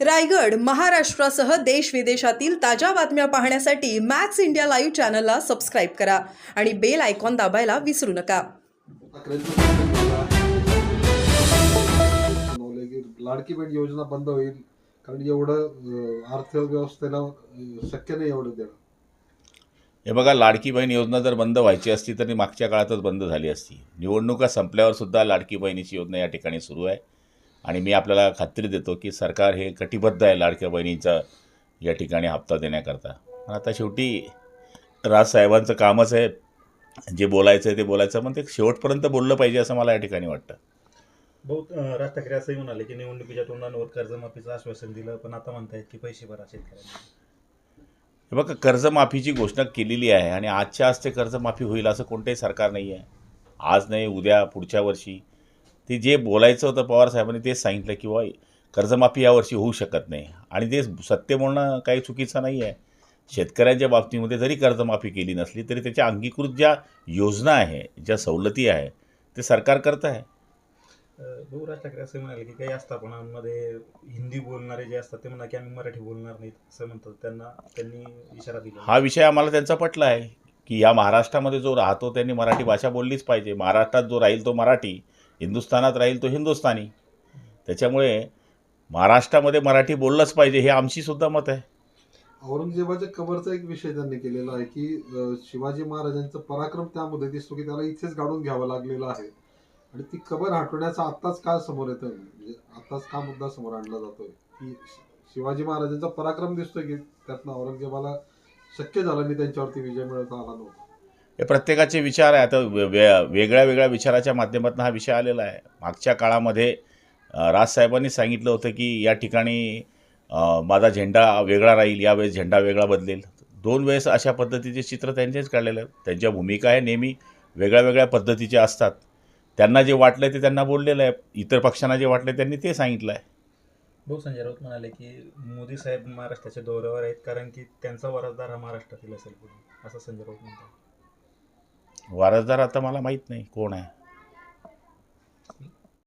रायगड, महाराष्ट्रासह देश विदेशातील ताज्या बातम्या पाहण्यासाठी मॅक्स इंडिया लाईव्ह चॅनलला सबस्क्राईब करा आणि बेल आयकॉन दाबायला विसरू नका. लाडकी बहीण योजना बंद होईल कारण एवढं अर्थव्यवस्थेला शक्य नाही एवढं देणं. हे बघा, लाडकी बहीण योजना जर बंद व्हायची असती तर ती मागच्या काळातच बंद झाली असती. निवडणुका संपल्यावर सुद्धा लाडकी बहिणीची योजना या ठिकाणी सुरू आहे आणि मी आपल्याला खात्री देतो की सरकार हे कटिबद्ध आहे लाडक्या बहिणीचा या ठिकाणी हप्ता देण्याकरता. पण आता शेवटी राजसाहेबांचं कामच आहे, जे बोलायचं आहे ते बोलायचं, पण ते शेवटपर्यंत बोललं पाहिजे असं मला या ठिकाणी वाटतं. बहुत राज ठाकरे असंही म्हणाले की निवडणुकीच्या तोंडावर कर्जमाफीचं आश्वासन दिलं, पण आता म्हणतायत की पैसे भरा शेतकऱ्यांना. हे बघा, कर्जमाफीची घोषणा केलेली आहे आणि आजच्या आज ते कर्जमाफी होईल असं कोणतंही सरकार नाही आहे. आज नाही, उद्या, पुढच्या वर्षी. ते जे बोलायचं होतं पवारसाहेबांनी तेच सांगितलं की बा कर्जमाफी यावर्षी होऊ शकत नाही आणि ते सत्य बोलणं काही चुकीचं नाही आहे. शेतकऱ्यांच्या बाबतीमध्ये जरी कर्जमाफी केली नसली तरी त्याच्या अंगीकृत ज्या योजना आहे, ज्या सवलती आहे ते सरकार करत आहे. भाऊ, राज ठाकरे असं म्हणाले की काही आस्थापनांमध्ये हिंदी बोलणारे जे असतात ते म्हणा की आम्ही मराठी बोलणार नाहीत असं म्हणतात. त्यांनी इशारा दिला. हा विषय आम्हाला त्यांचा पटला आहे की या महाराष्ट्रामध्ये जो राहतो त्यांनी मराठी भाषा बोललीच पाहिजे. महाराष्ट्रात जो राहील तो मराठी, हिंदुस्थानात राहील तो हिंदुस्थानी. त्याच्यामुळे महाराष्ट्रामध्ये मराठी बोललंच पाहिजे हे आमची सुद्धा मत आहे. औरंगजेबाच्या कबरचा एक विषय त्यांनी केलेला आहे की शिवाजी महाराजांचा पराक्रम त्यामध्ये दिसतो की त्याला इथेच गाडून घ्यावं लागलेलं आहे आणि ती कबर हटवण्याचा आत्ताच का समोर येतोय, म्हणजे आत्ताच का मुद्दा समोर आणला जातोय की शिवाजी महाराजांचा पराक्रम दिसतोय की त्यातनं औरंगजेबाला शक्य झालं नाही, त्यांच्यावरती विजय मिळवता आला नव्हता. हे प्रत्येकाचे विचार आहे. आता वेगळ्या वेगळ्या विचाराच्या माध्यमातून हा विषय आलेला आहे. मागच्या काळामध्ये राजसाहेबांनी सांगितलं होतं की या ठिकाणी माझा झेंडा वेगळा राहील, यावेळेस झेंडा वेगळा बदलेल. 2 वेळेस अशा पद्धतीचे चित्र त्यांचेच काढलेलं आहे. त्यांच्या भूमिका आहे नेहमी वेगळ्या वेगळ्या पद्धतीच्या असतात. त्यांना जे वाटलं ते त्यांना बोललेलं आहे, इतर पक्षांना जे वाटलं त्यांनी ते सांगितलं आहे. भाऊ, संजय राऊत म्हणाले की मोदी साहेब महाराष्ट्राच्या दौऱ्यावर आहेत कारण की त्यांचा वारसदार हा महाराष्ट्रातील असेल पुढे, असं संजय राऊत म्हणतात. वारसदार आता मला माहीत नाही कोण आहे.